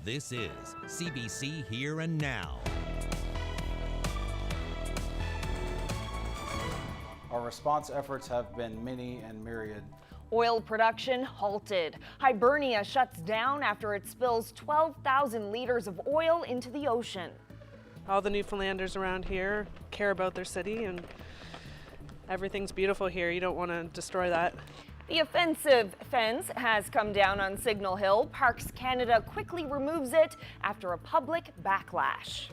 This is CBC Here and Now. Our response efforts have been many and myriad. Oil production halted. Hibernia shuts down after it spills 12,000 liters of oil into the ocean. All the Newfoundlanders around here care about their city, and everything's beautiful here. You don't want to destroy that. The offensive fence has come down on Signal Hill. Parks Canada quickly removes it after a public backlash.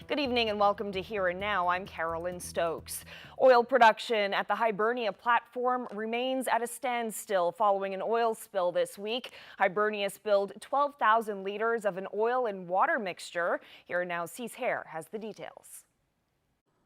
Good evening and welcome to Here and Now. I'm Carolyn Stokes. Oil production at the Hibernia platform remains at a standstill following an oil spill this week. Hibernia spilled 12,000 liters of an oil and water mixture. Here and Now's Cease Hare has the details.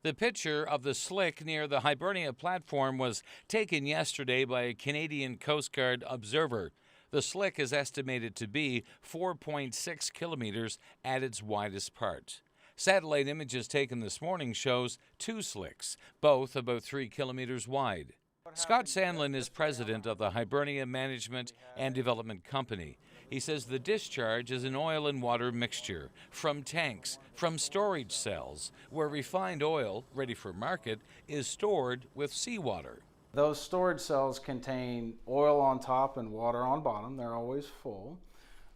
The picture of the slick near the Hibernia platform was taken yesterday by a Canadian Coast Guard observer. The slick is estimated to be 4.6 kilometers at its widest part. Satellite images taken this morning shows two slicks, both about 3 kilometers wide. Scott Sandlin is president of the Hibernia Management and Development Company. He says the discharge is an oil and water mixture from tanks, from storage cells, where refined oil, ready for market, is stored with seawater. Those storage cells contain oil on top and water on bottom. They're always full.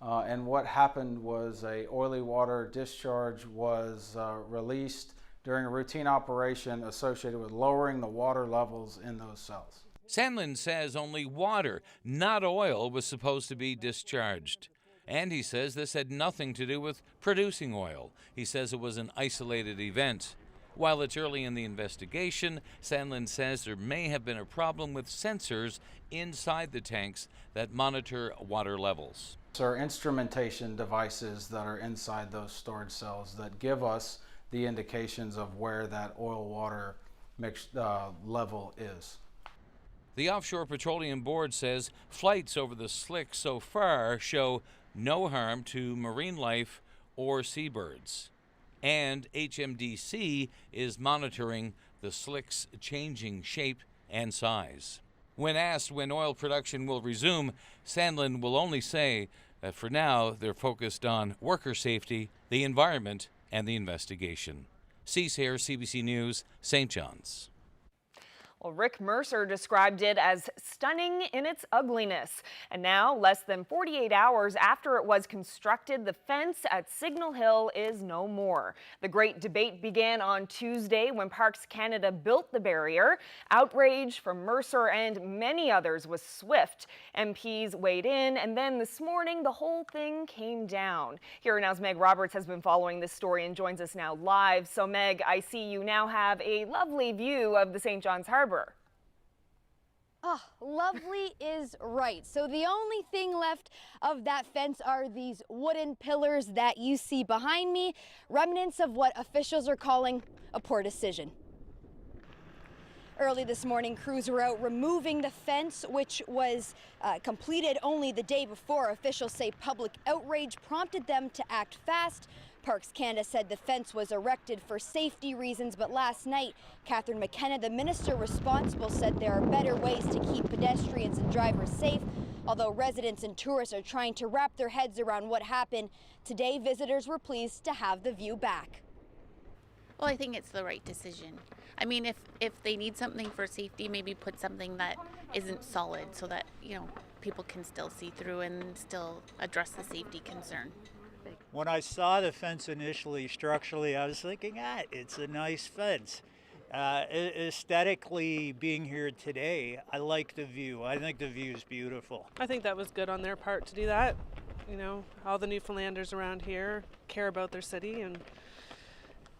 And what happened was a oily water discharge was released during a routine operation associated with lowering the water levels in those cells. Sandlin says only water, not oil, was supposed to be discharged. And he says this had nothing to do with producing oil. He says it was an isolated event. While it's early in the investigation, Sandlin says there may have been a problem with sensors inside the tanks that monitor water levels. There are instrumentation devices that are inside those storage cells that give us the indications of where that oil-water mixed level is. The Offshore Petroleum Board says flights over the slick so far show no harm to marine life or seabirds. And HMDC is monitoring the slick's changing shape and size. When asked when oil production will resume, Sandlin will only say that for now they're focused on worker safety, the environment, and the investigation. Cease Hare, CBC News, St. John's. Well, Rick Mercer described it as stunning in its ugliness. And now, less than 48 hours after it was constructed, the fence at Signal Hill is no more. The great debate began on Tuesday when Parks Canada built the barrier. Outrage from Mercer and many others was swift. MPs weighed in, and then this morning, the whole thing came down. Here Now's Meg Roberts has been following this story and joins us now live. So, Meg, I see you now have a lovely view of the St. John's Harbor. Oh, lovely is right. So the only thing left of that fence are these wooden pillars that you see behind me, remnants of what officials are calling a poor decision. Early this morning, crews were out removing the fence, which was completed only the day before. Officials say public outrage prompted them to act fast. Parks Canada said the fence was erected for safety reasons, but last night, Catherine McKenna, the minister responsible, said there are better ways to keep pedestrians and drivers safe. Although residents and tourists are trying to wrap their heads around what happened, today visitors were pleased to have the view back. Well, I think it's the right decision. I mean, if they need something for safety, maybe put something that isn't solid so that, people can still see through and still address the safety concern. When I saw the fence initially, structurally, I was thinking, it's a nice fence. Aesthetically, being here today, I like the view. I think the view is beautiful. I think that was good on their part to do that. All the Newfoundlanders around here care about their city, and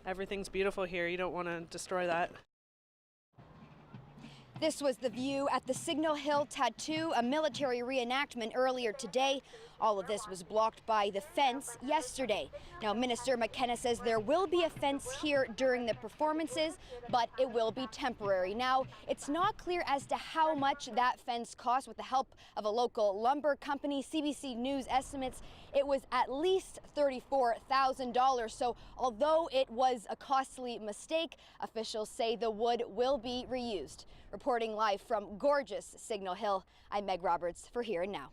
everything's beautiful here. You don't want to destroy that. This was the view at the Signal Hill Tattoo, a military reenactment earlier today. All of this was blocked by the fence yesterday. Now, Minister McKenna says there will be a fence here during the performances, but it will be temporary. Now, it's not clear as to how much that fence cost. With the help of a local lumber company, CBC News estimates it was at least $34,000. So although it was a costly mistake, officials say the wood will be reused. Reporting live from gorgeous Signal Hill, I'm Meg Roberts for Here and Now.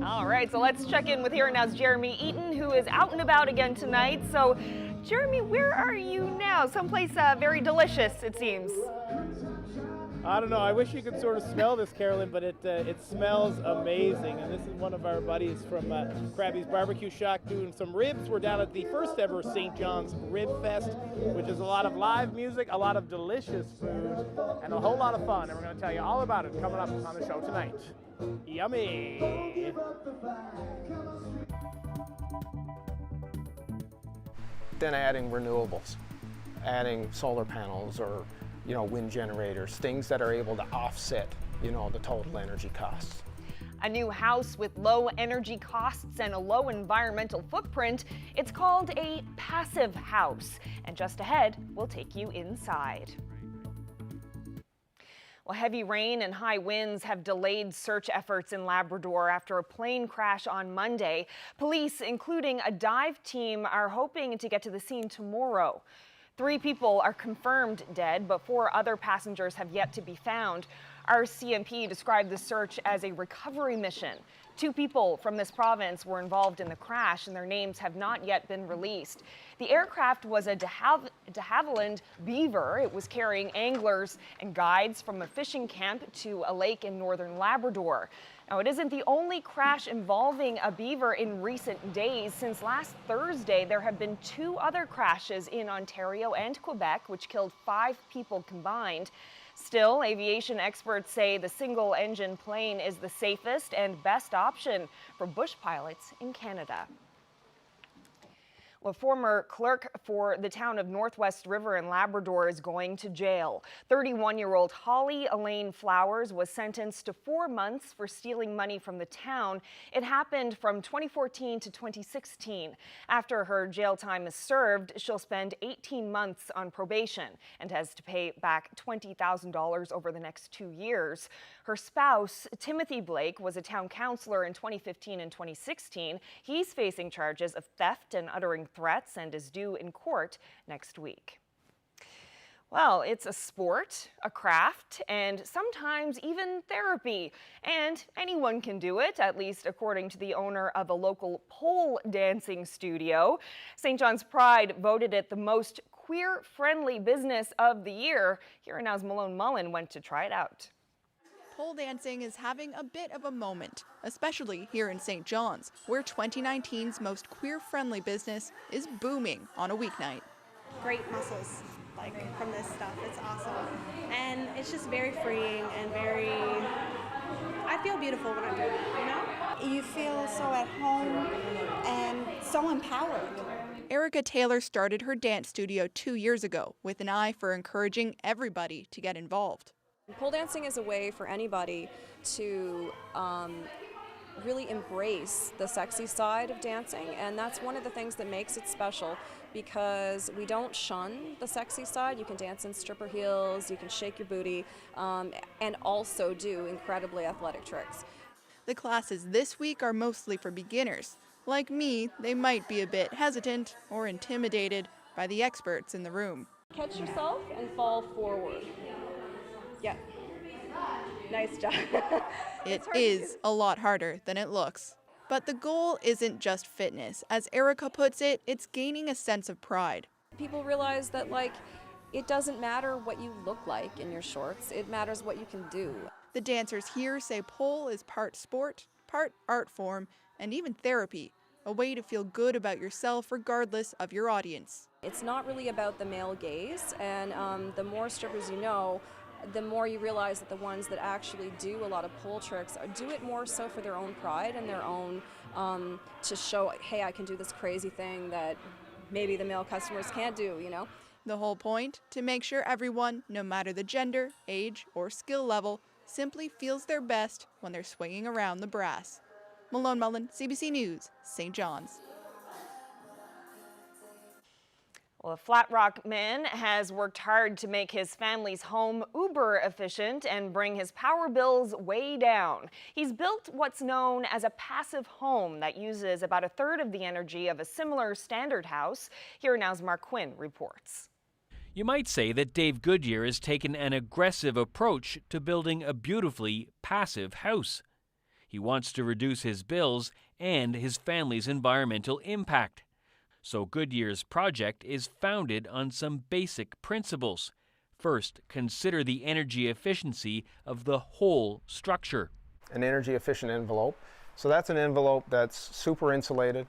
All right, so let's check in with Here and Now's Jeremy Eaton, who is out and about again tonight. So, Jeremy, where are you now? Someplace very delicious, it seems. I don't know. I wish you could sort of smell this, Carolyn, but it smells amazing. And this is one of our buddies from Krabby's Barbecue Shack doing some ribs. We're down at the first ever St. John's Ribfest, which is a lot of live music, a lot of delicious food, and a whole lot of fun. And we're going to tell you all about it coming up on the show tonight. Yummy! Then adding renewables, adding solar panels or wind generators, things that are able to offset, the total energy costs. A new house with low energy costs and a low environmental footprint. It's called a passive house. And just ahead, we'll take you inside. Well, heavy rain and high winds have delayed search efforts in Labrador after a plane crash on Monday. Police, including a dive team, are hoping to get to the scene tomorrow. 3 people are confirmed dead, but 4 other passengers have yet to be found. Our CMP described the search as a recovery mission. 2 people from this province were involved in the crash, and their names have not yet been released. The aircraft was a de Havilland Beaver. It was carrying anglers and guides from a fishing camp to a lake in northern Labrador. Now, it isn't the only crash involving a beaver in recent days. Since last Thursday, there have been 2 other crashes in Ontario and Quebec, which killed 5 people combined. Still, aviation experts say the single-engine plane is the safest and best option for bush pilots in Canada. A former clerk for the town of Northwest River in Labrador is going to jail. 31-year-old Holly Elaine Flowers was sentenced to 4 months for stealing money from the town. It happened from 2014 to 2016. After her jail time is served, she'll spend 18 months on probation and has to pay back $20,000 over the next 2 years. Her spouse, Timothy Blake, was a town councillor in 2015 and 2016. He's facing charges of theft and uttering threats and is due in court next week. Well, it's a sport, a craft, and sometimes even therapy. And anyone can do it, at least according to the owner of a local pole dancing studio. St. John's Pride voted it the most queer-friendly business of the year. Here and Now's Malone Mullen went to try it out. Pole dancing is having a bit of a moment, especially here in St. John's, where 2019's most queer-friendly business is booming on a weeknight. Great muscles, from this stuff. It's awesome. And it's just very freeing and I feel beautiful when I'm doing it, You feel so at home and so empowered. Erica Taylor started her dance studio 2 years ago with an eye for encouraging everybody to get involved. Pole dancing is a way for anybody to really embrace the sexy side of dancing, and that's one of the things that makes it special, because we don't shun the sexy side. You can dance in stripper heels, you can shake your booty, and also do incredibly athletic tricks. The classes this week are mostly for beginners. Like me, they might be a bit hesitant or intimidated by the experts in the room. Catch yourself and fall forward. Yeah. Nice job. It is a lot harder than it looks. But the goal isn't just fitness. As Erica puts it, it's gaining a sense of pride. People realize that, it doesn't matter what you look like in your shorts. It matters what you can do. The dancers here say pole is part sport, part art form, and even therapy, a way to feel good about yourself regardless of your audience. It's not really about the male gaze, and the more strippers you know, the more you realize that the ones that actually do a lot of pole tricks do it more so for their own pride and their own, to show, hey, I can do this crazy thing that maybe the male customers can't do, The whole point? To make sure everyone, no matter the gender, age, or skill level, simply feels their best when they're swinging around the brass. Malone Mullen, CBC News, St. John's. Well, a Flat Rock man has worked hard to make his family's home uber efficient and bring his power bills way down. He's built what's known as a passive home that uses about a third of the energy of a similar standard house. Here Now's Mark Quinn reports. You might say that Dave Goodyear has taken an aggressive approach to building a beautifully passive house. He wants to reduce his bills and his family's environmental impact. So Goodyear's project is founded on some basic principles. First, consider the energy efficiency of the whole structure. An energy efficient envelope. So that's an envelope that's super insulated,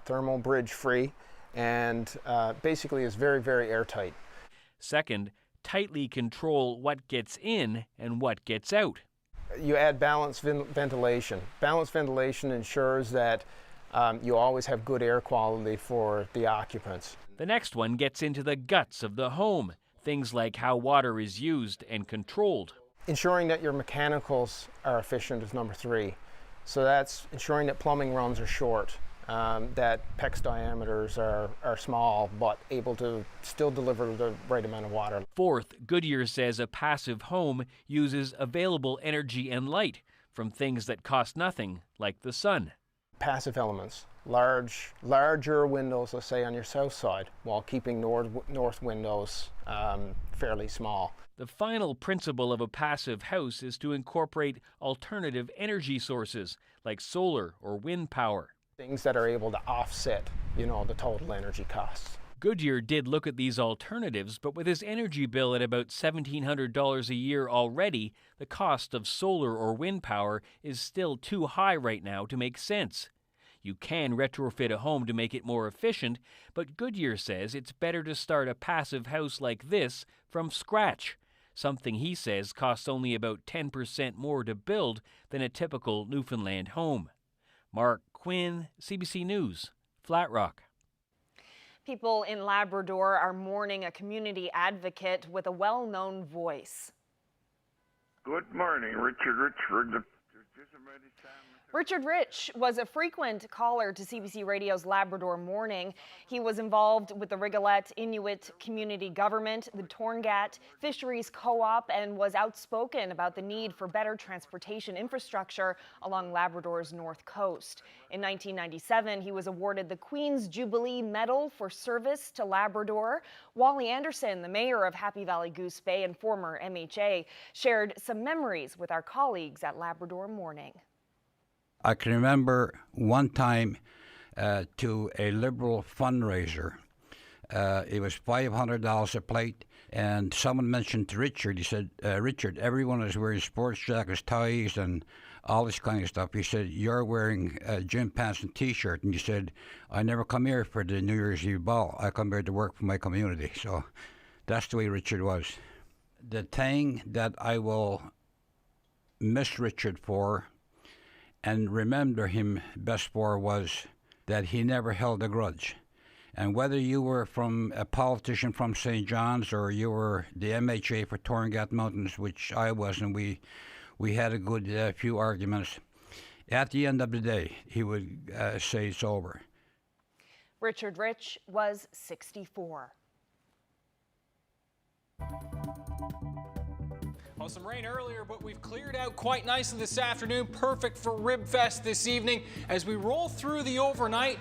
thermal bridge free, and basically is very, very airtight. Second, tightly control what gets in and what gets out. You add balanced ventilation. Balanced ventilation ensures that you always have good air quality for the occupants. The next one gets into the guts of the home, things like how water is used and controlled. Ensuring that your mechanicals are efficient is number 3. So that's ensuring that plumbing runs are short, that PEX diameters are small, but able to still deliver the right amount of water. Fourth, Goodyear says a passive home uses available energy and light from things that cost nothing, like the sun. Passive elements, larger windows, let's say on your south side, while keeping north windows fairly small. The final principle of a passive house is to incorporate alternative energy sources like solar or wind power. Things that are able to offset, the total energy costs. Goodyear did look at these alternatives, but with his energy bill at about $1,700 a year already, the cost of solar or wind power is still too high right now to make sense. You can retrofit a home to make it more efficient, but Goodyear says it's better to start a passive house like this from scratch, something he says costs only about 10% more to build than a typical Newfoundland home. Mark Quinn, CBC News, Flat Rock. People in Labrador are mourning a community advocate with a well-known voice. Good morning, Richard Richford. Richard Rich was a frequent caller to CBC Radio's Labrador Morning. He was involved with the Rigolet Inuit Community Government, the Torngat Fisheries Co-op, and was outspoken about the need for better transportation infrastructure along Labrador's north coast. In 1997, he was awarded the Queen's Jubilee Medal for service to Labrador. Wally Anderson, the mayor of Happy Valley Goose Bay and former MHA, shared some memories with our colleagues at Labrador Morning. I can remember one time to a Liberal fundraiser. It was $500 a plate, and someone mentioned to Richard, he said, Richard, everyone is wearing sports jackets, ties, and all this kind of stuff. He said, you're wearing gym pants and T-shirt. And he said, I never come here for the New Year's Eve ball. I come here to work for my community. So that's the way Richard was. The thing that I will miss Richard for and remember him best for was that he never held a grudge. And whether you were from a politician from St. John's or you were the MHA for Torngat Mountains, which I was, and we had a good few arguments, at the end of the day, he would say it's over. Richard Rich was 64. Well, some rain earlier, but we've cleared out quite nicely this afternoon. Perfect for Ribfest this evening. As we roll through the overnight,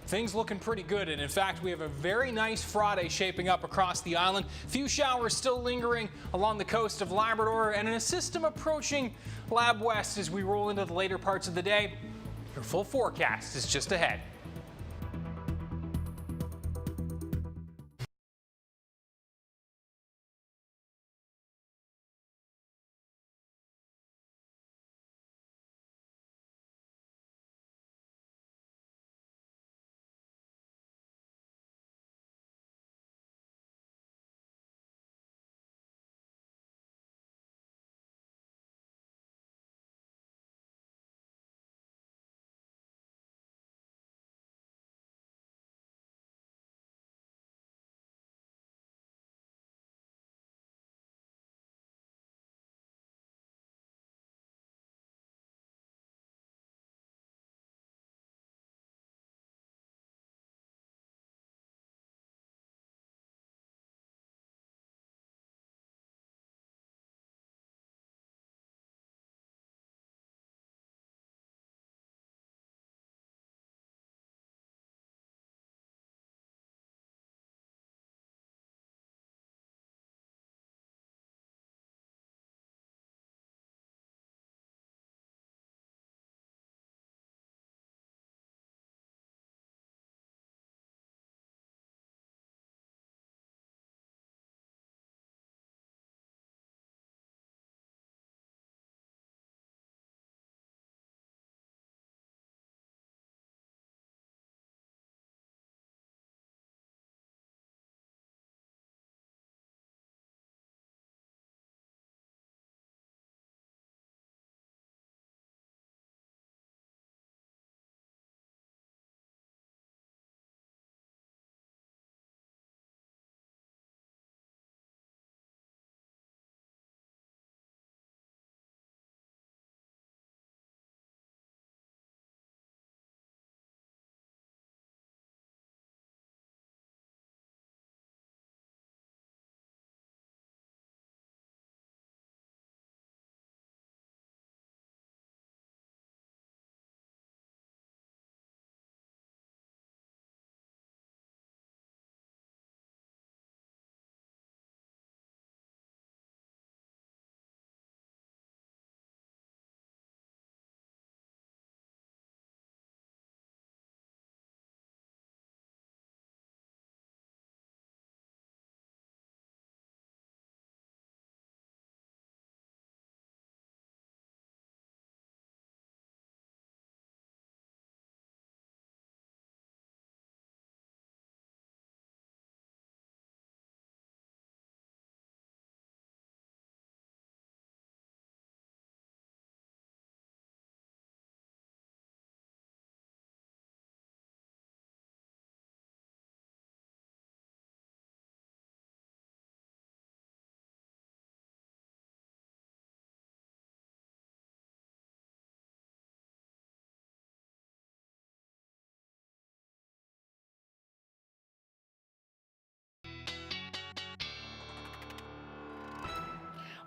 things looking pretty good. And in fact, we have a very nice Friday shaping up across the island. Few showers still lingering along the coast of Labrador, and a system approaching Lab West as we roll into the later parts of the day. Your full forecast is just ahead.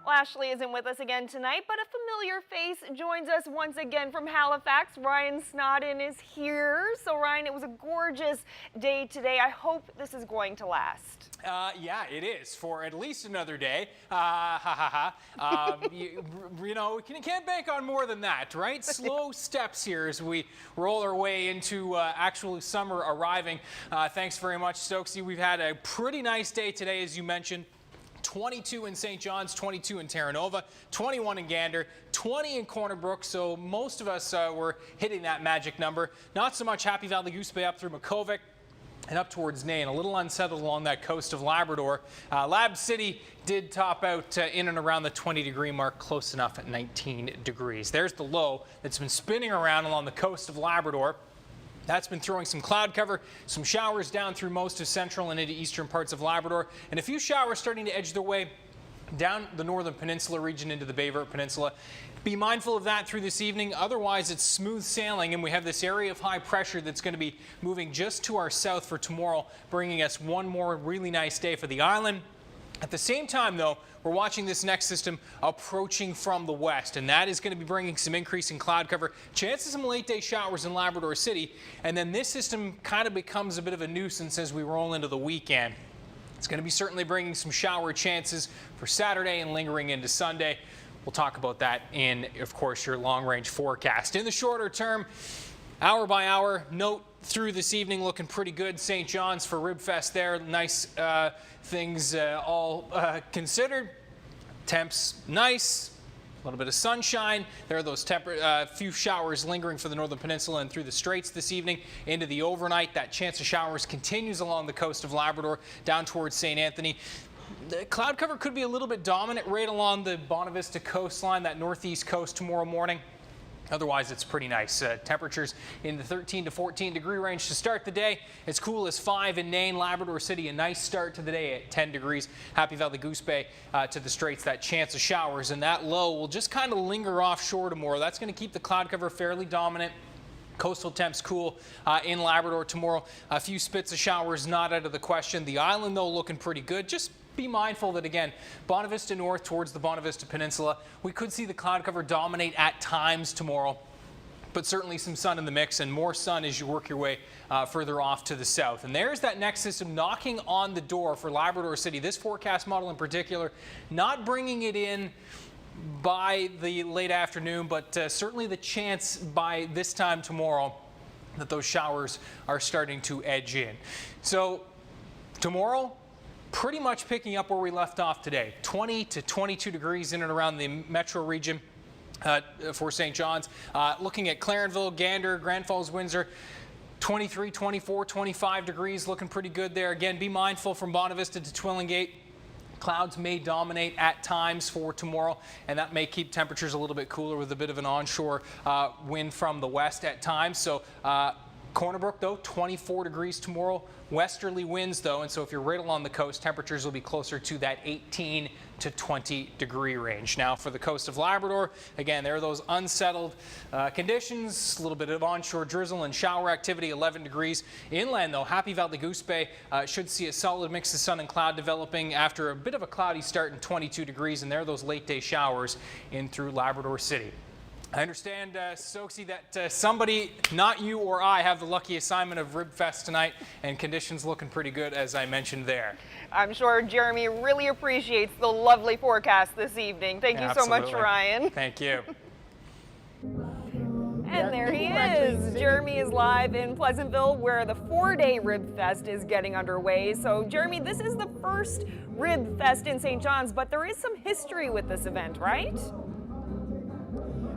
Well, Ashley isn't with us again tonight, but a familiar face joins us once again from Halifax. Ryan Snodden is here. So Ryan, it was a gorgeous day today. I hope this is going to last. Yeah, it is for at least another day. You know, you can't bank on more than that, right? Slow steps here as we roll our way into actual summer arriving. Thanks very much, Stokesy. We've had a pretty nice day today, as you mentioned. 22 in St. John's, 22 in Terra Nova, 21 in Gander, 20 in Corner Brook, so most of us were hitting that magic number. Not so much Happy Valley Goose Bay up through Makovic and up towards Nain. A little unsettled along that coast of Labrador. Lab City did top out in and around the 20-degree mark, close enough at 19 degrees. There's the low that's been spinning around along the coast of Labrador. That's been throwing some cloud cover, some showers down through most of central and into eastern parts of Labrador, and a few showers starting to edge their way down the northern peninsula region into the Bayvert Peninsula. Be mindful of that through this evening. Otherwise, it's smooth sailing, and we have this area of high pressure that's going to be moving just to our south for tomorrow, bringing us one more really nice day for the island. At the same time, though, we're watching this next system approaching from the west, and that is going to be bringing some increase in cloud cover, chances of some late-day showers in Labrador City, and then this system kind of becomes a bit of a nuisance as we roll into the weekend. It's going to be certainly bringing some shower chances for Saturday and lingering into Sunday. We'll talk about that in, of course, your long-range forecast. In the shorter term, hour by hour, note through this evening looking pretty good. St. John's for Ribfest there. Nice things all considered. Temps nice. A little bit of sunshine. There are those few showers lingering for the northern peninsula and through the straits this evening into the overnight. That chance of showers continues along the coast of Labrador down towards St. Anthony. The cloud cover could be a little bit dominant right along the Bonavista coastline, that northeast coast tomorrow morning. Otherwise, it's pretty nice. Temperatures in the 13 to 14 degree range to start the day. As cool as 5 in Nain, Labrador City. A nice start to the day at 10 degrees. Happy Valley Goose Bay to the straits. That chance of showers and that low will just kind of linger offshore tomorrow. That's going to keep the cloud cover fairly dominant. Coastal temps cool in Labrador tomorrow. A few spits of showers not out of the question. The island, though, looking pretty good. Just be mindful that, again, Bonavista North towards the Bonavista Peninsula, we could see the cloud cover dominate at times tomorrow, but certainly some sun in the mix and more sun as you work your way further off to the south. And there's that next system knocking on the door for Labrador City. This forecast model in particular, not bringing it in by the late afternoon, but certainly the chance by this time tomorrow that those showers are starting to edge in. So tomorrow, pretty much picking up where we left off today. 20 to 22 degrees in and around the metro region for St. John's. Looking at Clarenville, Gander, Grand Falls, Windsor, 23, 24, 25 degrees, looking pretty good there. Again, be mindful from Bonavista to Twillingate. Clouds may dominate at times for tomorrow, and that may keep temperatures a little bit cooler with a bit of an onshore wind from the west at times. So Corner Brook, though, 24 degrees tomorrow. Westerly winds, though, and so if you're right along the coast, temperatures will be closer to that 18 to 20 degree range. Now, for the coast of Labrador, again, there are those unsettled conditions, a little bit of onshore drizzle and shower activity, 11 degrees. Inland, though, Happy Valley Goose Bay should see a solid mix of sun and cloud developing after a bit of a cloudy start in 22 degrees, and there are those late-day showers in through Labrador City. I understand, Stokesy, that somebody, not you or I, have the lucky assignment of Ribfest tonight, and conditions looking pretty good, as I mentioned there. I'm sure Jeremy really appreciates the lovely forecast this evening. Thank you so much, Ryan. Thank you. And there he is. Jeremy is live in Pleasantville, where the 4-day Ribfest is getting underway. So, Jeremy, this is the first Ribfest in St. John's, but there is some history with this event, right?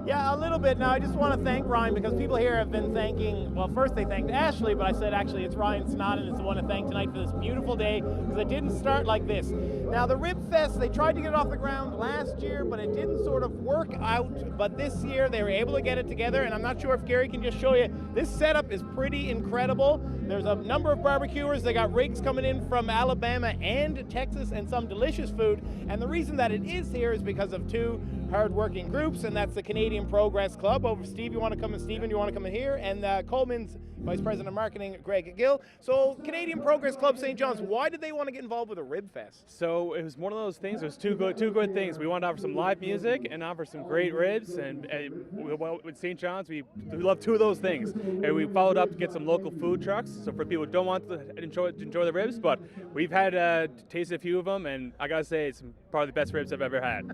Yeah, a little bit. Now, I just want to thank Ryan because people here have been thanking, well, first they thanked Ashley, but I said actually it's Ryan Snodden is the one to thank tonight for this beautiful day because it didn't start like this. Now, the Ribfest, they tried to get it off the ground last year, but it didn't sort of work out. But this year, they were able to get it together, and I'm not sure if Gary can just show you. This setup is pretty incredible. There's a number of barbecuers. They got rigs coming in from Alabama and Texas and some delicious food. And the reason that it is here is because of two hard-working groups, and that's the Canadian Progress Club. Over Steve, you want to come in, Stephen, you want to come in here, and Coleman's Vice President of Marketing, Greg Gill. So Canadian Progress Club St. John's, why did they want to get involved with a Ribfest? So it was one of those things. It was two good things. We wanted to offer some live music and offer some great ribs. And with St. John's, we love two of those things. And we followed up to get some local food trucks. So for people who don't want to enjoy the ribs, but we've had tasted a few of them, and I gotta say, it's probably the best ribs I've ever had.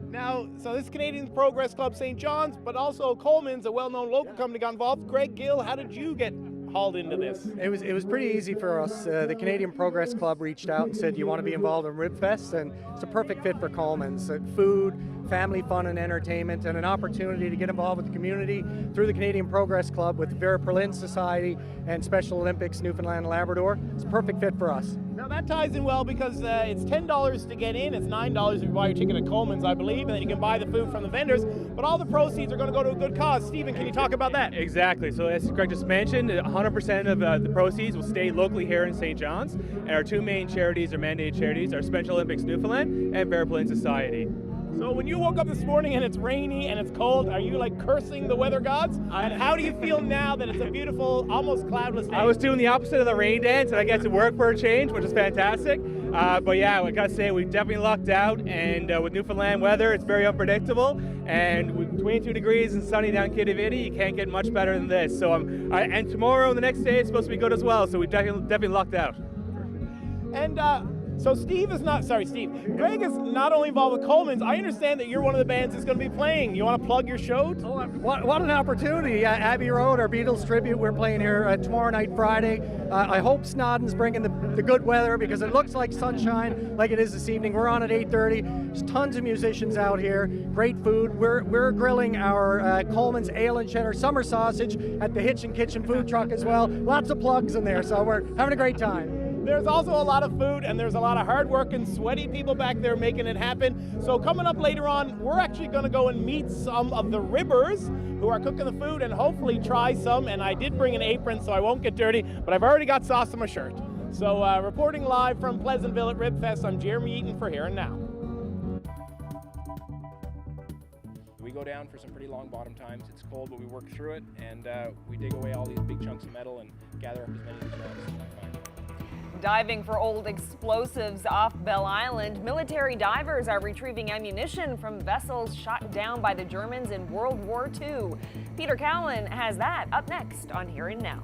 Now, so this is Canadian Progress Club St. John's, but also Coleman's, a well-known local company, got involved. Greg Gill, how did you get hauled into this? It was pretty easy for us. The Canadian Progress Club reached out and said, "You want to be involved in Ribfest?" And it's a perfect fit for Coleman's. Food, family fun and entertainment, and an opportunity to get involved with the community through the Canadian Progress Club with the Vera Berlin Society and Special Olympics Newfoundland and Labrador. It's a perfect fit for us. Now that ties in well because it's $10 to get in, it's $9 if you buy your ticket at Coleman's, I believe, and then you can buy the food from the vendors, but all the proceeds are going to go to a good cause. Stephen, can you talk about that? Exactly. So as Greg just mentioned, 100% of the proceeds will stay locally here in St. John's, and our two main charities, or mandated charities, are Special Olympics Newfoundland and Vera Berlin Society. So when you woke up this morning and it's rainy and it's cold, are you like cursing the weather gods? And how do you feel now that it's a beautiful, almost cloudless day? I was doing the opposite of the rain dance, and I get to work for a change, which is fantastic. But yeah, I gotta say, we definitely lucked out, and with Newfoundland weather, it's very unpredictable. And with 22 degrees and sunny down Kitty Vitty, you can't get much better than this. So and tomorrow and the next day, it's supposed to be good as well. So we definitely lucked out. And so Greg is not only involved with Coleman's. I understand that you're one of the bands that's going to be playing. You want to plug your show? Oh, what an opportunity. Abbey Road, our Beatles tribute, we're playing here tomorrow night, Friday. I hope Snodden's bringing the good weather because it looks like sunshine like it is this evening. We're on at 8:30. There's tons of musicians out here, great food. We're grilling our Coleman's Ale and Cheddar Summer Sausage at the Hitch and Kitchen food truck as well. Lots of plugs in there, so we're having a great time. There's also a lot of food, and there's a lot of hard-working, sweaty people back there making it happen. So coming up later on, we're actually going to go and meet some of the ribbers who are cooking the food and hopefully try some. And I did bring an apron, so I won't get dirty, but I've already got sauce on my shirt. So reporting live from Pleasantville at Ribfest, I'm Jeremy Eaton for Here and Now. We go down for some pretty long bottom times. It's cold, but we work through it, and we dig away all these big chunks of metal and gather up as many of these rocks as we can find. Diving for old explosives off Bell Island, military divers are retrieving ammunition from vessels shot down by the Germans in World War II. Peter Cowan has that up next on Here and Now.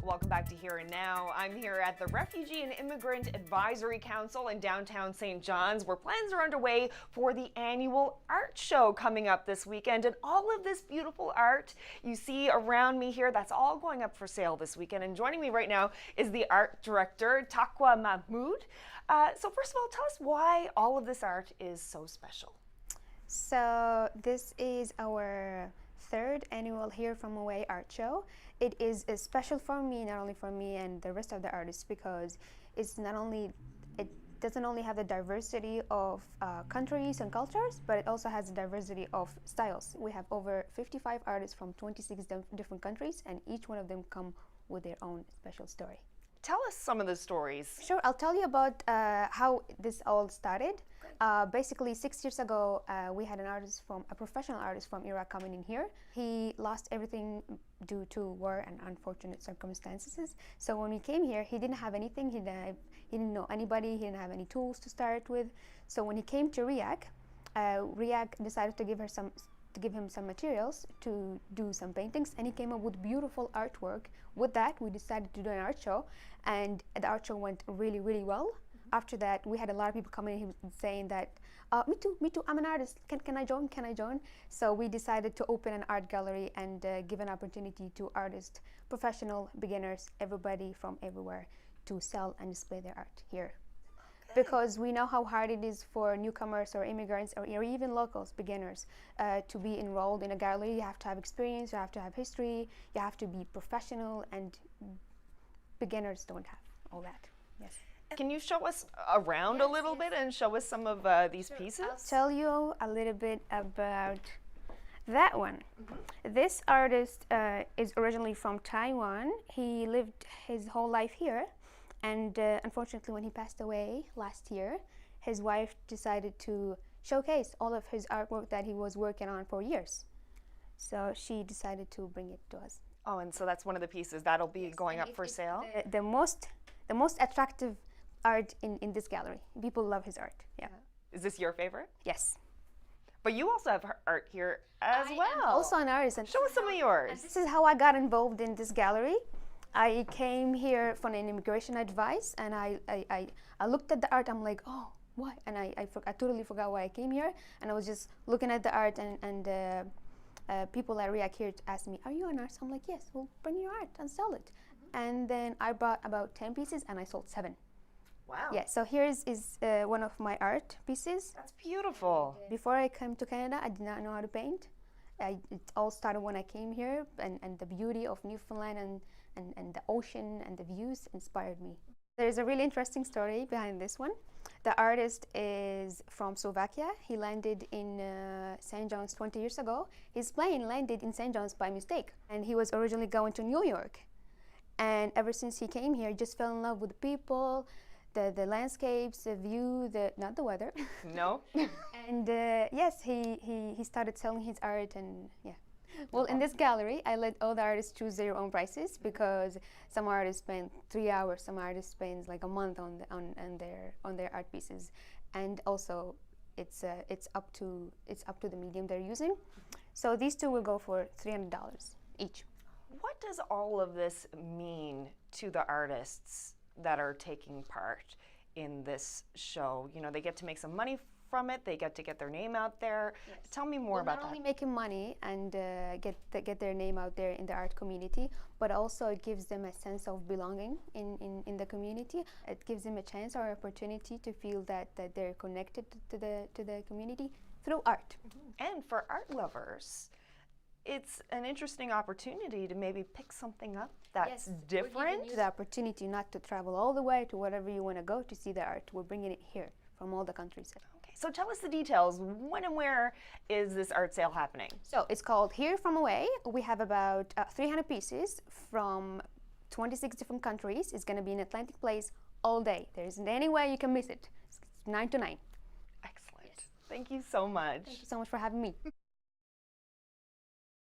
Welcome back to Here and Now. I'm here at the Refugee and Immigrant Advisory Council in downtown St. John's, where plans are underway for the annual art show coming up this weekend. And all of this beautiful art you see around me here, that's all going up for sale this weekend. And joining me right now is the art director, Taqwa Mahmood. So first of all, tell us why all of this art is so special. So this is our third annual Here From Away art show. It is special for me, not only for me and the rest of the artists, because it doesn't only have the diversity of countries and cultures, but it also has the diversity of styles. We have over 55 artists from 26 different countries, and each one of them come with their own special story. Tell us some of the stories. Sure, I'll tell you about how this all started. Basically, 6 years ago, we had a professional artist from Iraq coming in here. He lost everything due to war and unfortunate circumstances. So when we came here, he didn't have anything. He didn't know anybody. He didn't have any tools to start with. So when he came to RIAC, RIAC decided to give him some materials to do some paintings, and he came up with beautiful artwork. With that, we decided to do an art show, and the art show went really, really well. After that, we had a lot of people coming in saying that, me too, I'm an artist, can I join? So we decided to open an art gallery and give an opportunity to artists, professional, beginners, everybody from everywhere to sell and display their art here. Okay. Because we know how hard it is for newcomers or immigrants or even locals, beginners, to be enrolled in a gallery. You have to have experience, you have to have history, you have to be professional, and beginners don't have all that. Yes. Can you show us around a little bit and show us some of these pieces? I'll tell you a little bit about that one. This artist is originally from Taiwan. He lived his whole life here, and unfortunately when he passed away last year, his wife decided to showcase all of his artwork that he was working on for years. So she decided to bring it to us. Oh, and so that's one of the pieces that'll be going up for sale? The most attractive art in this gallery. People love his art. Yeah. Is this your favorite? Yes. But you also have art here as well. I'm also an artist. And show us some of yours. This is how I got involved in this gallery. I came here for an immigration advice, and I looked at the art. I'm like, oh, why? And I totally forgot why I came here. And I was just looking at the art, and people at RIAC here asked me, are you an artist? I'm like, yes, well, bring your art and sell it. And then I bought about 10 pieces, and I sold 7. Wow. Yeah, so here is one of my art pieces. That's beautiful. Before I came to Canada, I did not know how to paint. It all started when I came here, and the beauty of Newfoundland and the ocean and the views inspired me. There's a really interesting story behind this one. The artist is from Slovakia. He landed in St. John's 20 years ago. His plane landed in St. John's by mistake, and he was originally going to New York. And ever since he came here, he just fell in love with the people, the landscapes, the view, not the weather. No. And yes, he started selling his art, and yeah. Well, in this gallery, I let all the artists choose their own prices, because some artists spend 3 hours, some artists spend like a month on their art pieces, and also it's up to the medium they're using. So these two will go for $300 each. What does all of this mean to the artists that are taking part in this show? You know, they get to make some money from it, they get to get their name out there. Yes. Tell me more about that. Not only making money and get their name out there in the art community, but also it gives them a sense of belonging in the community. It gives them a chance or opportunity to feel that they're connected to the community through art. And for art lovers, it's an interesting opportunity to maybe pick something up that's different. The opportunity not to travel all the way to wherever you want to go to see the art. We're bringing it here from all the countries. Okay, so tell us the details. When and where is this art sale happening? So it's called Here From Away. We have about 300 pieces from 26 different countries. It's going to be in Atlantic Place all day. There isn't any way you can miss it. It's 9 to 9. Excellent. Yes. Thank you so much. Thank you so much for having me.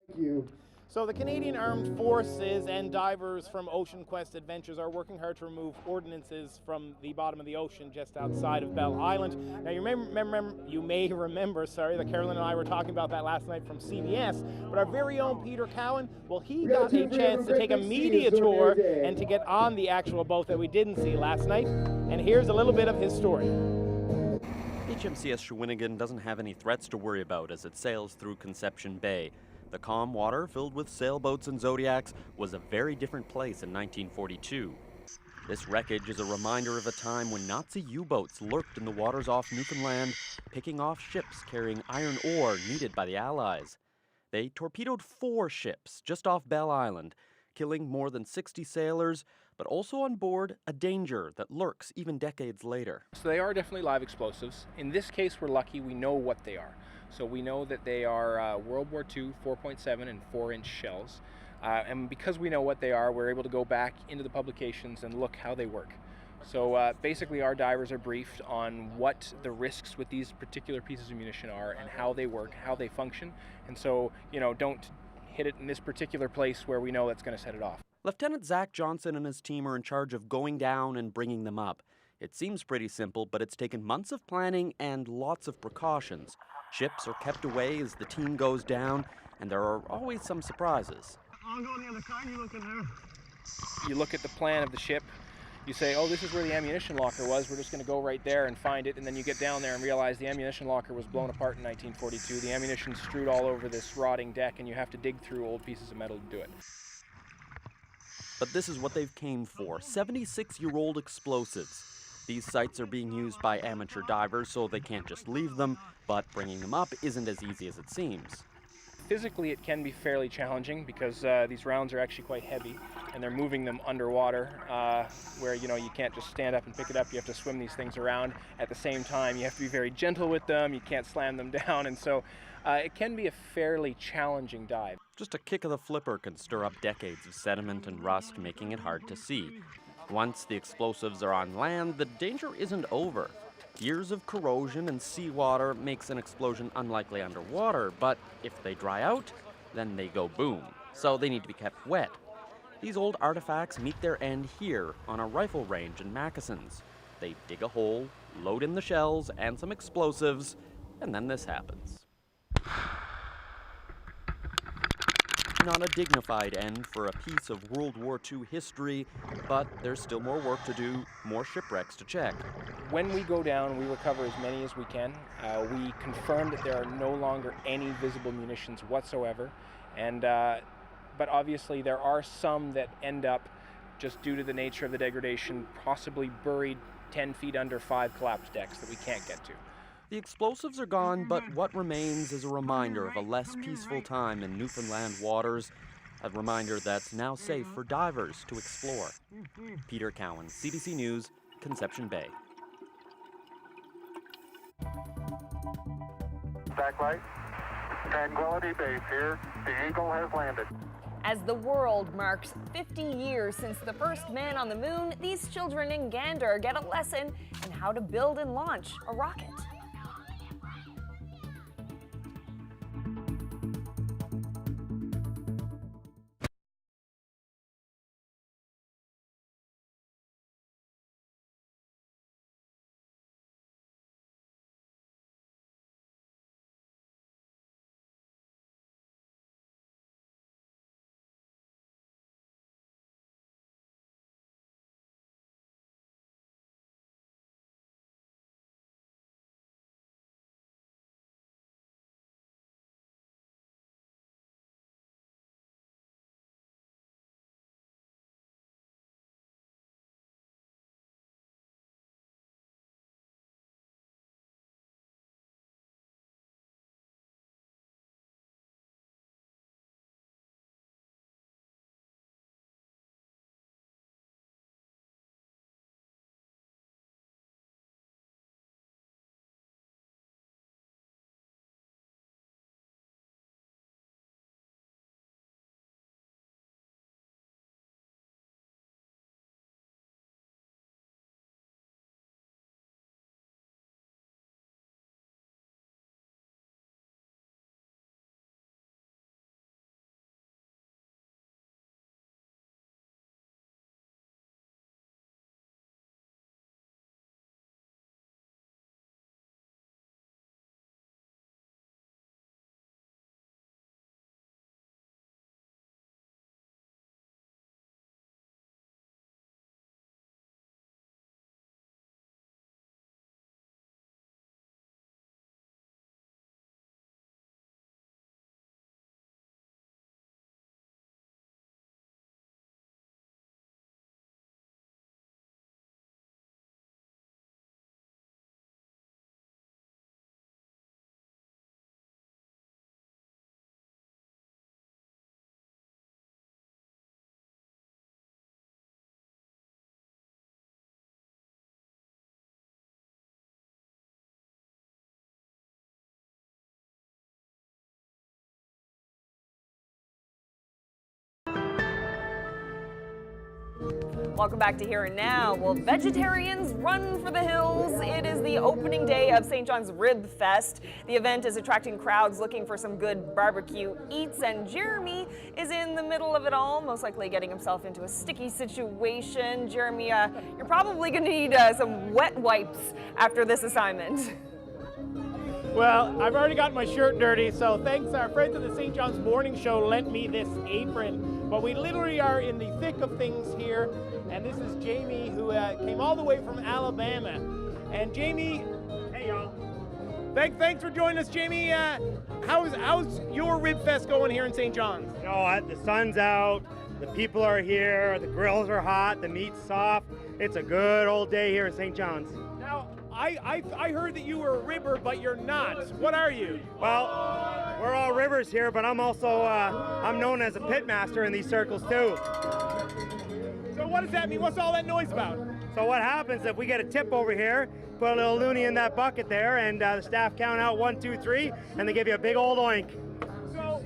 Thank you. So the Canadian Armed Forces and divers from Ocean Quest Adventures are working hard to remove ordinances from the bottom of the ocean just outside of Bell Island. Now you may remember, that Carolyn and I were talking about that last night from CBS, but our very own Peter Cowan, well, he got a chance to take a media tour and to get on the actual boat that we didn't see last night, and here's a little bit of his story. HMCS Shawinigan doesn't have any threats to worry about as it sails through Conception Bay. The calm water, filled with sailboats and Zodiacs, was a very different place in 1942. This wreckage is a reminder of a time when Nazi U-boats lurked in the waters off Newfoundland, picking off ships carrying iron ore needed by the Allies. They torpedoed 4 ships just off Bell Island, killing more than 60 sailors, but also on board a danger that lurks even decades later. So they are definitely live explosives. In this case, we're lucky we know what they are. So we know that they are World War II 4.7 and 4-inch shells. And because we know what they are, we're able to go back into the publications and look how they work. So basically our divers are briefed on what the risks with these particular pieces of munition are and how they work, how they function. And so, don't hit it in this particular place where we know that's going to set it off. Lieutenant Zach Johnson and his team are in charge of going down and bringing them up. It seems pretty simple, but it's taken months of planning and lots of precautions. Ships are kept away as the team goes down, and there are always some surprises. I'll go on the other side, you look in there. You look at the plan of the ship, you say, oh, this is where the ammunition locker was, we're just going to go right there and find it, and then you get down there and realize the ammunition locker was blown apart in 1942, the ammunition strewed all over this rotting deck, and you have to dig through old pieces of metal to do it. But this is what they've came for, 76-year-old explosives. These sites are being used by amateur divers, so they can't just leave them, but bringing them up isn't as easy as it seems. Physically, it can be fairly challenging because these rounds are actually quite heavy, and they're moving them underwater, where you can't just stand up and pick it up. You have to swim these things around. At the same time, you have to be very gentle with them. You can't slam them down, and so it can be a fairly challenging dive. Just a kick of the flipper can stir up decades of sediment and rust, making it hard to see. Once the explosives are on land, the danger isn't over. Years of corrosion and seawater makes an explosion unlikely underwater, but if they dry out, then they go boom. So they need to be kept wet. These old artifacts meet their end here on a rifle range in Moccasins. They dig a hole, load in the shells and some explosives, and then this happens. Not a dignified end for a piece of World War II history, but there's still more work to do, more shipwrecks to check. When we go down, we recover as many as we can. We confirm that there are no longer any visible munitions whatsoever, and but obviously there are some that end up, just due to the nature of the degradation, possibly buried 10 feet under 5 collapsed decks that we can't get to. The explosives are gone, but what remains is a reminder of a less peaceful time in Newfoundland waters, a reminder that's now safe for divers to explore. Peter Cowan, CBC News, Conception Bay. Backlight, Tranquility Base here. The Eagle has landed. As the world marks 50 years since the first man on the moon, these children in Gander get a lesson in how to build and launch a rocket. Welcome back to Here and Now. Well, vegetarians run for the hills. It is the opening day of St. John's Ribfest. The event is attracting crowds looking for some good barbecue eats, and Jeremy is in the middle of it all, most likely getting himself into a sticky situation. Jeremy, you're probably going to need some wet wipes after this assignment. Well, I've already got my shirt dirty, so thanks our friends at the St. John's Morning Show lent me this apron. But we literally are in the thick of things here, and this is Jamie, who came all the way from Alabama. And Jamie, hey y'all. Thanks for joining us, Jamie. How's your Ribfest going here in St. John's? The sun's out, the people are here, the grills are hot, the meat's soft. It's a good old day here in St. John's. Now, I heard that you were a ribber, but you're not. What are you? Well, we're all ribbers here, but I'm also I'm known as a pit master in these circles too. So what does that mean? What's all that noise about? So what happens if we get a tip over here, put a little loonie in that bucket there, and the staff count out 1, 2, 3, and they give you a big old oink. So,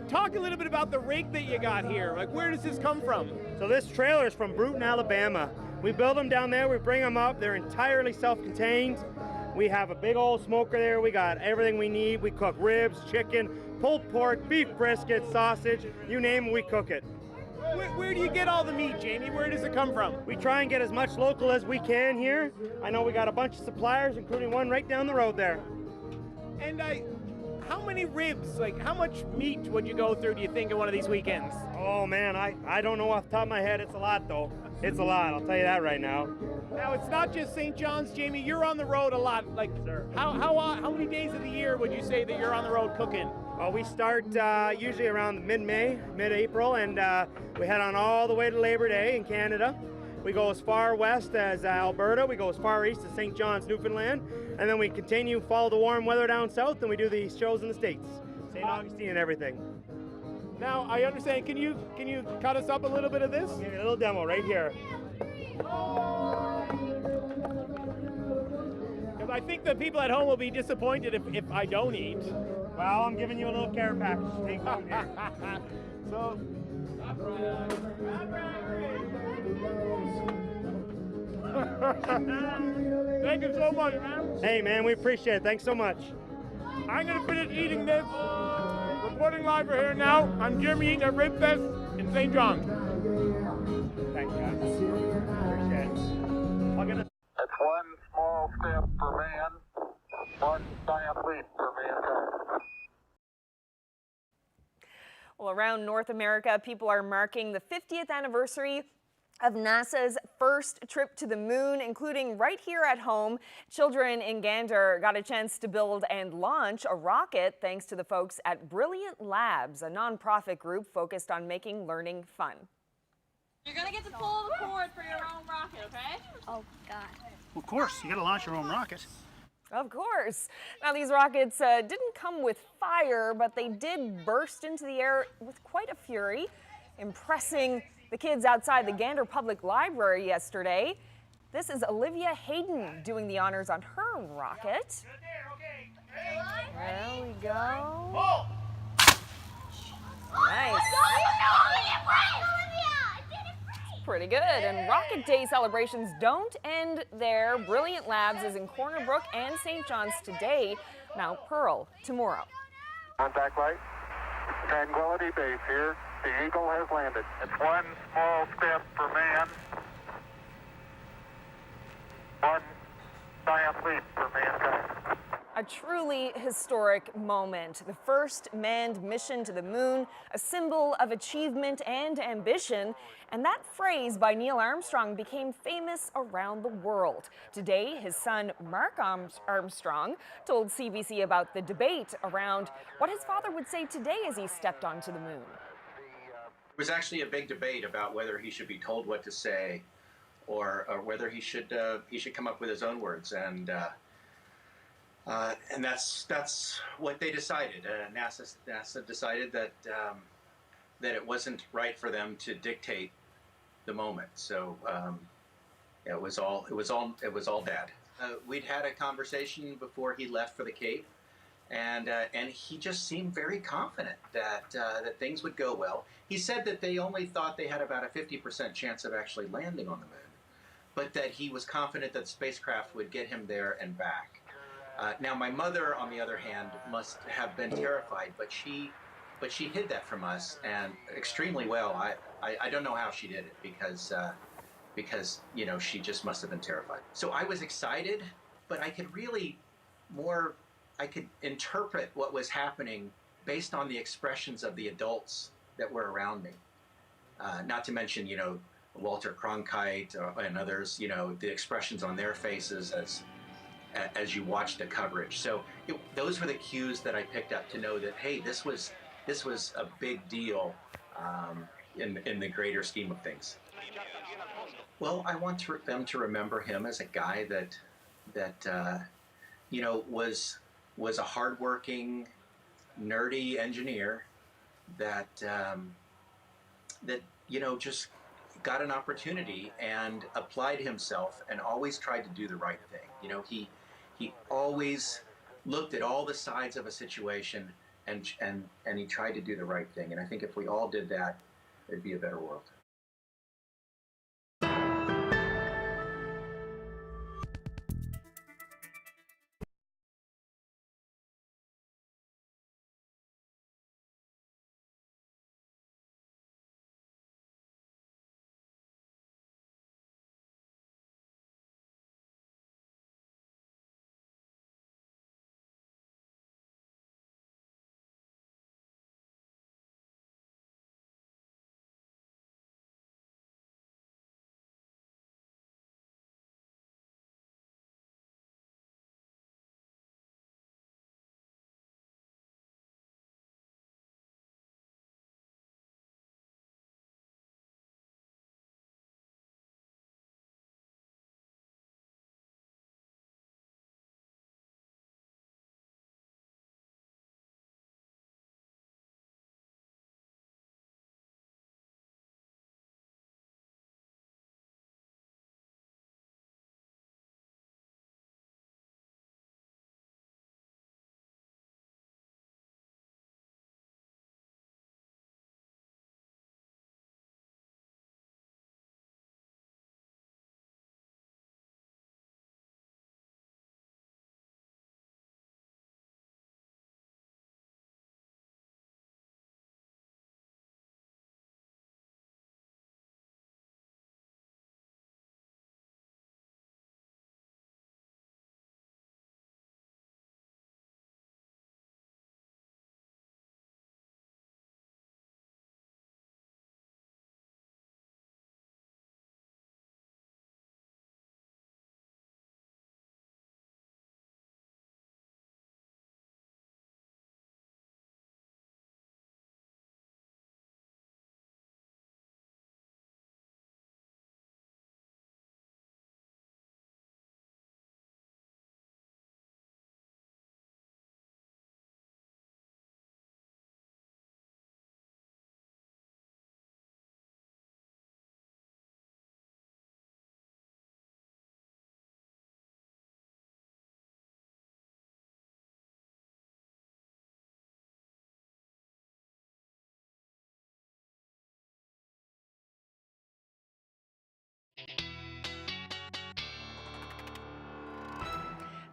talk a little bit about the rig that you got here. Like, where does this come from? So this trailer is from Bruton, Alabama. We build them down there, we bring them up, they're entirely self-contained. We have a big old smoker there, we got everything we need. We cook ribs, chicken, pulled pork, beef brisket, sausage, you name it, we cook it. Where do you get all the meat, Jamie? Where does it come from? We try and get as much local as we can here. I know we got a bunch of suppliers, including one right down the road there. And how many ribs, like how much meat would you go through, do you think, in one of these weekends? Oh man, I don't know off the top of my head. It's a lot though. It's a lot, I'll tell you that right now. Now, it's not just St. John's, Jamie. You're on the road a lot. Like, how many days of the year would you say that you're on the road cooking? Well, we start usually around mid-May, mid-April, and we head on all the way to Labor Day in Canada. We go as far west as Alberta. We go as far east as St. John's, Newfoundland, and then we continue, follow the warm weather down south, and we do the shows in the States, St. Augustine and everything. Now, I understand. Can you cut us up a little bit of this? I'll give you a little demo right here. Because I think the people at home will be disappointed if I don't eat. Well, I'm giving you a little care package. Take home here. So. Thank you so much, man. Hey, man, we appreciate it. Thanks so much. I'm going to finish eating this. Reporting live for Here Now, I'm Jeremy eating at Ribfest in St. John's. Thanks, guys. Appreciate it. That's one small step for man, one giant leap for mankind. Well, around North America, people are marking the 50th anniversary of NASA's first trip to the moon, including right here at home. Children in Gander got a chance to build and launch a rocket thanks to the folks at Brilliant Labs, a nonprofit group focused on making learning fun. You're gonna get to pull the cord for your own rocket, okay? Oh, God. Well, of course, you gotta launch your own rocket. Of course. Now, these rockets didn't come with fire, but they did burst into the air with quite a fury, impressing the kids outside the Gander Public Library yesterday. This is Olivia Hayden doing the honors on her rocket. There we go. Nice. Pretty good. And Rocket Day celebrations don't end there. Brilliant Labs is in Corner Brook and St. John's today. Mount Pearl tomorrow. Contact light. Tranquility Base here. The Eagle has landed. It's one small step for man, one giant leap for mankind. A truly historic moment. The first manned mission to the moon, a symbol of achievement and ambition. And that phrase by Neil Armstrong became famous around the world. Today, his son, Mark Armstrong, told CBC about the debate around what his father would say today as he stepped onto the moon. It was actually a big debate about whether he should be told what to say or whether he should come up with his own words. And that's what they decided. NASA decided that it wasn't right for them to dictate the moment. So it was all Dad. We'd had a conversation before he left for the Cape, And he just seemed very confident that things would go well. He said that they only thought they had about a 50% chance of actually landing on the moon, but that he was confident that the spacecraft would get him there and back. Now, my mother, on the other hand, must have been terrified, but she hid that from us, and extremely well. I don't know how she did it, because you know, she just must have been terrified. So I was excited, but I could interpret what was happening based on the expressions of the adults that were around me. Not to mention, you know, Walter Cronkite and others, you know, the expressions on their faces as you watched the coverage. So those were the cues that I picked up to know that, hey, this was a big deal in the greater scheme of things. Well, I want them to remember him as a guy that you know, was a hardworking, nerdy engineer that you know, just got an opportunity and applied himself and always tried to do the right thing. You know, he always looked at all the sides of a situation and he tried to do the right thing. And I think if we all did that, it'd be a better world.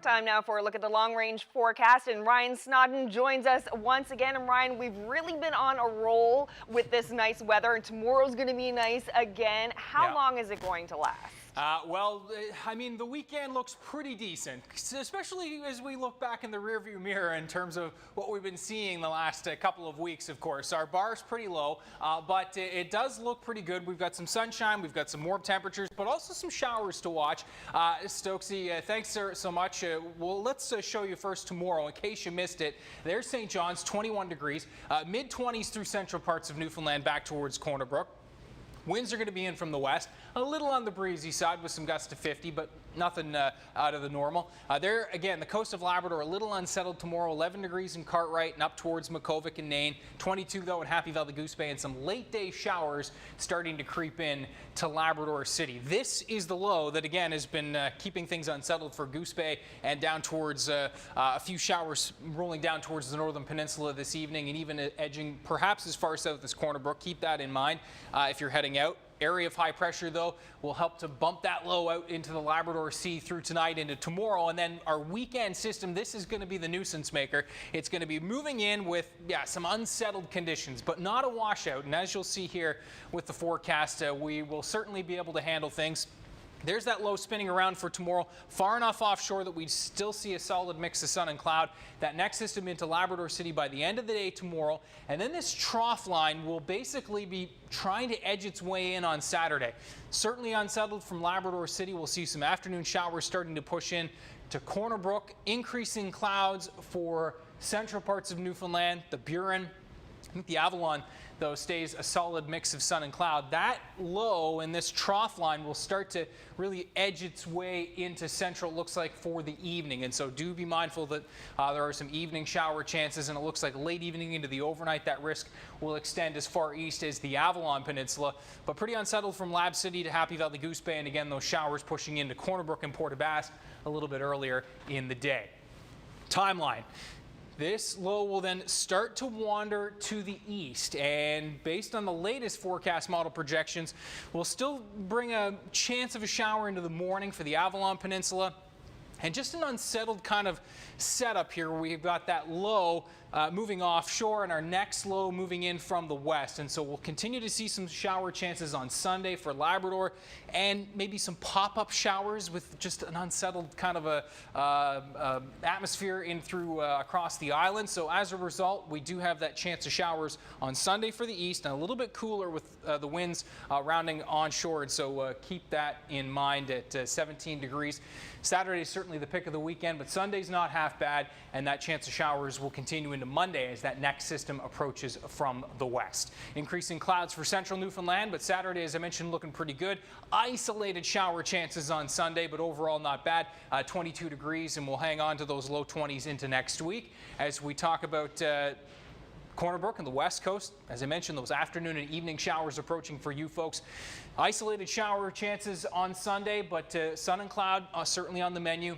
Time now for a look at the long-range forecast, and Ryan Snodden joins us once again. And Ryan, we've really been on a roll with this nice weather, and tomorrow's going to be nice again. How long is it going to last? Well, I mean, the weekend looks pretty decent, especially as we look back in the rearview mirror in terms of what we've been seeing the last couple of weeks, of course. Our bar's pretty low, but it does look pretty good. We've got some sunshine, we've got some warm temperatures, but also some showers to watch. Stokesy, thanks so much. Well, let's show you first tomorrow, in case you missed it. There's St. John's, 21 degrees, mid-20s through central parts of Newfoundland back towards Corner Brook. Winds are going to be in from the west. a little on the breezy side with some gusts to 50, but nothing out of the normal. There, again, the coast of Labrador, a little unsettled tomorrow, 11 degrees in Cartwright and up towards Makkovik and Nain, 22 though in Happy Valley Goose Bay, and some late day showers starting to creep in to Labrador City. This is the low that, again, has been keeping things unsettled for Goose Bay and down towards a few showers rolling down towards the northern peninsula this evening, and even edging perhaps as far south as Corner Brook. Keep that in mind if you're heading out. Area of high pressure, though, will help to bump that low out into the Labrador Sea through tonight into tomorrow. And then our weekend system, this is going to be the nuisance maker. It's going to be moving in with, some unsettled conditions, but not a washout. And as you'll see here with the forecast, we will certainly be able to handle things. There's that low spinning around for tomorrow, far enough offshore that we still see a solid mix of sun and cloud. That next system into Labrador City by the end of the day tomorrow. And then this trough line will basically be trying to edge its way in on Saturday. Certainly unsettled from Labrador City. We'll see some afternoon showers starting to push in to Corner Brook. Increasing clouds for central parts of Newfoundland, the Burin. I think the Avalon, though, stays a solid mix of sun and cloud. That low in this trough line will start to really edge its way into central, looks like, for the evening. And so do be mindful that there are some evening shower chances, and it looks like late evening into the overnight that risk will extend as far east as the Avalon Peninsula. But pretty unsettled from Lab City to Happy Valley Goose Bay, and again, those showers pushing into Corner Brook and Port aux Basques a little bit earlier in the day. Timeline. This low will then start to wander to the east, and based on the latest forecast model projections, will still bring a chance of a shower into the morning for the Avalon Peninsula. And just an unsettled kind of setup here. We've got that low moving offshore and our next low moving in from the west. And so we'll continue to see some shower chances on Sunday for Labrador, and maybe some pop-up showers with just an unsettled kind of a atmosphere in through across the island. So as a result, we do have that chance of showers on Sunday for the east, and a little bit cooler with the winds rounding onshore. And so keep that in mind at 17 degrees. Saturday is certainly the pick of the weekend, but Sunday's not half bad, and that chance of showers will continue into Monday as that next system approaches from the west. Increasing clouds for central Newfoundland, but Saturday, as I mentioned, looking pretty good. Isolated shower chances on Sunday, but overall not bad. 22 degrees, and we'll hang on to those low 20s into next week. As we talk about Corner Brook and the west coast, as I mentioned, those afternoon and evening showers approaching for you folks. Isolated shower chances on Sunday, but sun and cloud certainly on the menu.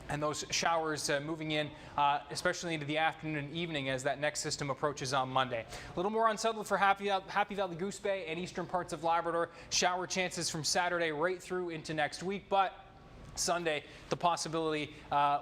And those showers moving in, especially into the afternoon and evening as that next system approaches on Monday. A little more unsettled for Happy Valley Goose Bay and eastern parts of Labrador. Shower chances from Saturday right through into next week, but Sunday, the possibility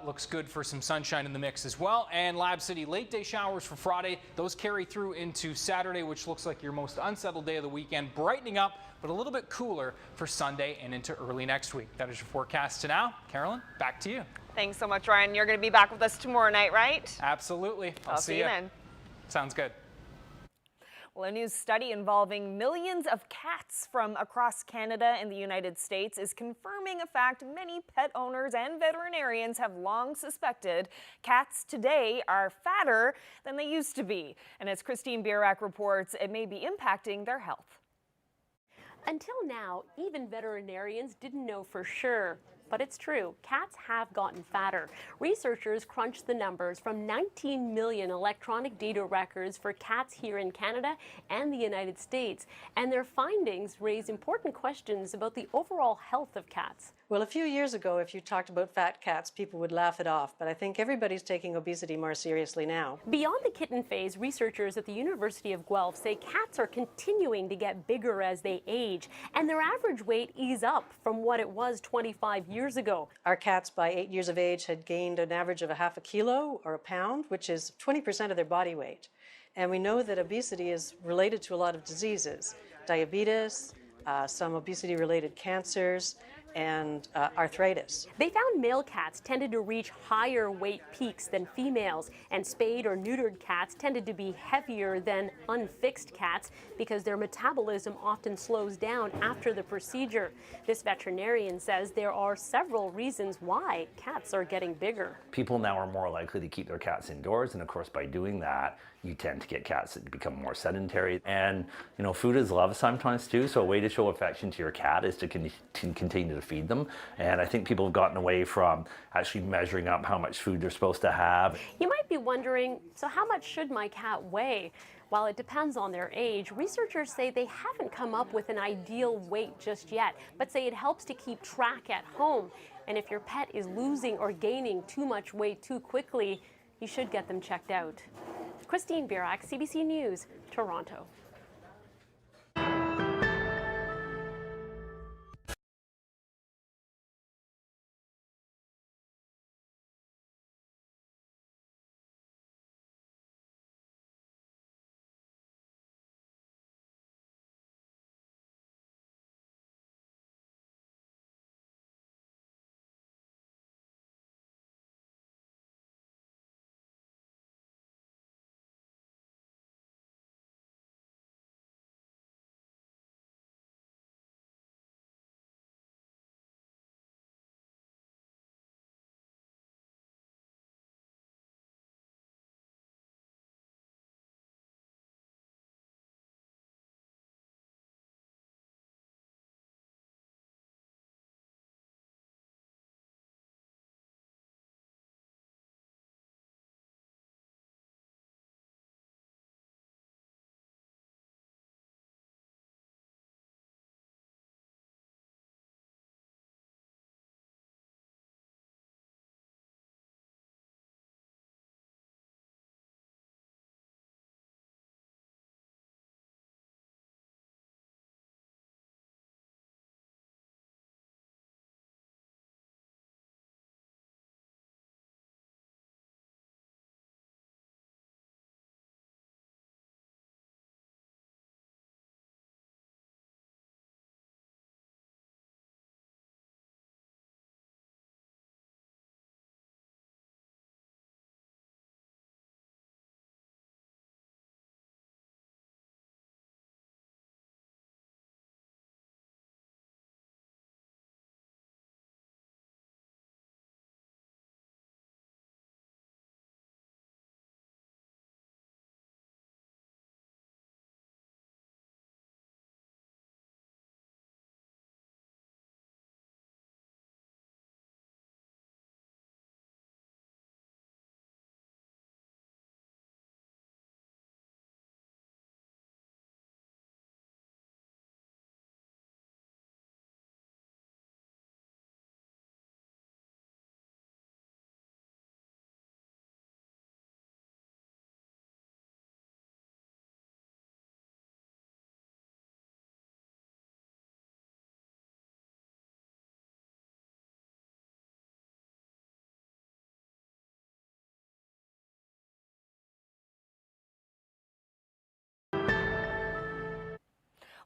looks good for some sunshine in the mix as well. And Lab City, late day showers for Friday. Those carry through into Saturday, which looks like your most unsettled day of the weekend. Brightening up, but a little bit cooler for Sunday and into early next week. That is your forecast to now. Carolyn, back to you. Thanks so much, Ryan. You're going to be back with us tomorrow night, right? Absolutely. I'll see you then. Sounds good. Well, a new study involving millions of cats from across Canada and the United States is confirming a fact many pet owners and veterinarians have long suspected. Cats today are fatter than they used to be. And as Christine Bierak reports, it may be impacting their health. Until now, even veterinarians didn't know for sure. But it's true, cats have gotten fatter. Researchers crunched the numbers from 19 million electronic data records for cats here in Canada and the United States, and their findings raise important questions about the overall health of cats. Well, a few years ago, if you talked about fat cats, people would laugh it off, but I think everybody's taking obesity more seriously now. Beyond the kitten phase, researchers at the University of Guelph say cats are continuing to get bigger as they age, and their average weight is up from what it was 25 years ago. Our cats by 8 years of age had gained an average of a half a kilo or a pound, which is 20% of their body weight. And we know that obesity is related to a lot of diseases, diabetes, some obesity-related cancers, and arthritis. They found male cats tended to reach higher weight peaks than females, and spayed or neutered cats tended to be heavier than unfixed cats because their metabolism often slows down after the procedure. This veterinarian says there are several reasons why cats are getting bigger. People now are more likely to keep their cats indoors, and of course by doing that you tend to get cats that become more sedentary. And you know, food is love sometimes too, so a way to show affection to your cat is to continue to feed them. And I think people have gotten away from actually measuring up how much food they're supposed to have. You might be wondering, so how much should my cat weigh? While it depends on their age, researchers say they haven't come up with an ideal weight just yet, but say it helps to keep track at home. And if your pet is losing or gaining too much weight too quickly, you should get them checked out. Christine Birak, CBC News, Toronto.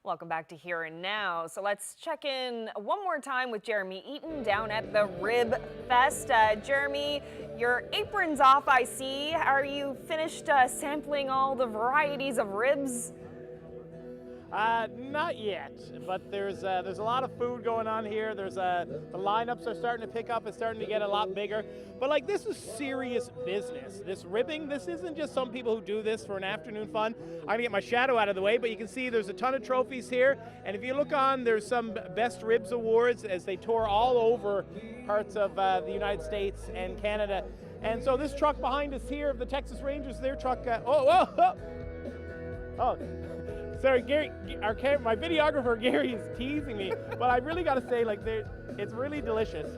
Welcome back to Here and Now. So let's check in one more time with Jeremy Eaton down at the Ribfest. Jeremy, your apron's off, I see. Are you finished sampling all the varieties of ribs? Not yet, but there's a lot of food going on here. The lineups are starting to pick up. It's starting to get a lot bigger. But like, this is serious business. This ribbing, this isn't just some people who do this for an afternoon fun. I'm gonna get my shadow out of the way, but you can see there's a ton of trophies here. And if you look on, there's some Best Ribs Awards as they tour all over parts of the United States and Canada. And so this truck behind us here of the Texas Rangers, their truck, sorry, Gary, my videographer Gary is teasing me, but I really got to say, like, it's really delicious.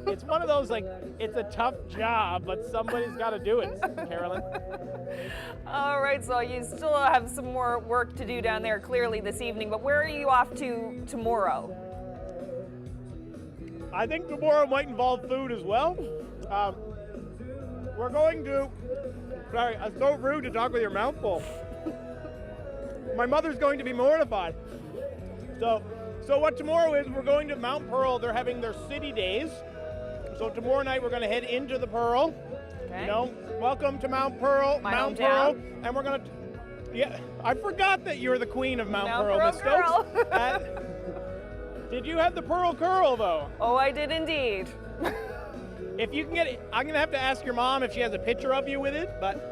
It's one of those, like, it's a tough job, but somebody's got to do it, Carolyn. All right, so you still have some more work to do down there clearly this evening, but where are you off to tomorrow? I think tomorrow might involve food as well. We're going to, sorry, it's so rude to talk with your mouth full. My mother's going to be mortified. So So what tomorrow is, we're going to Mount Pearl. They're having their city days. So tomorrow night we're going to head into the Pearl. Okay. You know, welcome to Mount Pearl. Mount Pearl. And we're going to, yeah, I forgot that you're the queen of Mount Pearl, Miss Stokes. Did you have the Pearl Curl, though? Oh, I did indeed. If you can get it, I'm going to have to ask your mom if she has a picture of you with it, but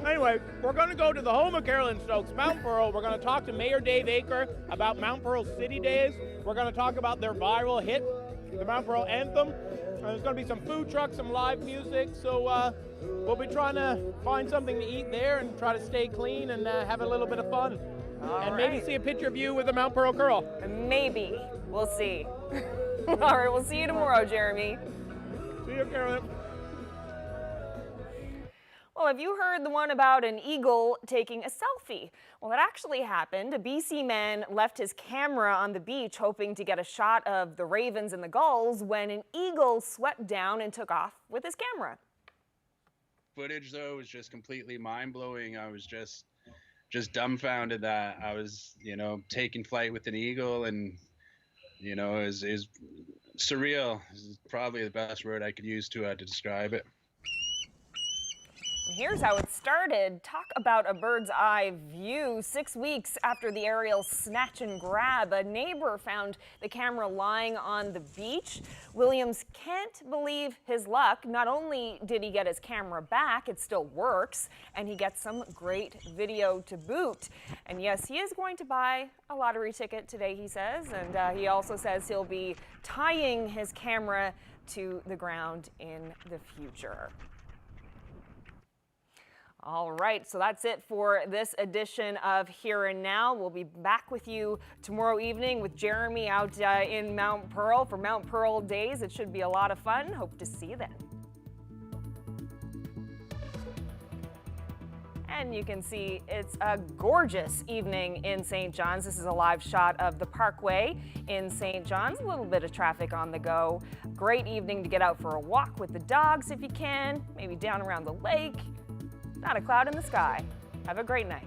anyway, we're going to go to the home of Carolyn Stokes, Mount Pearl. We're going to talk to Mayor Dave Aker about Mount Pearl City Days. We're going to talk about their viral hit, the Mount Pearl Anthem. There's going to be some food trucks, some live music, so we'll be trying to find something to eat there and try to stay clean and have a little bit of fun. And maybe see a picture of you with the Mount Pearl Curl. Maybe. We'll see. All right, we'll see you tomorrow, Jeremy. See you, Carolyn. Well, have you heard the one about an eagle taking a selfie? Well, it actually happened. A BC man left his camera on the beach hoping to get a shot of the ravens and the gulls when an eagle swept down and took off with his camera. Footage, though, was just completely mind-blowing. I was just dumbfounded that I was, taking flight with an eagle, and, is surreal is probably the best word I could use to describe it. Here's how it started. Talk about a bird's eye view. 6 weeks after the aerial snatch and grab, a neighbor found the camera lying on the beach. Williams can't believe his luck. Not only did he get his camera back, it still works, and he gets some great video to boot. And yes, he is going to buy a lottery ticket today, he says, and he also says he'll be tying his camera to the ground in the future. All right, so that's it for this edition of Here and Now. We'll be back with you tomorrow evening with Jeremy out in Mount Pearl for Mount Pearl Days. It should be a lot of fun. Hope to see you then. And you can see it's a gorgeous evening in St. John's. This is a live shot of the Parkway in St. John's. A little bit of traffic on the go. Great evening to get out for a walk with the dogs if you can, maybe down around the lake. Not a cloud in the sky. Have a great night.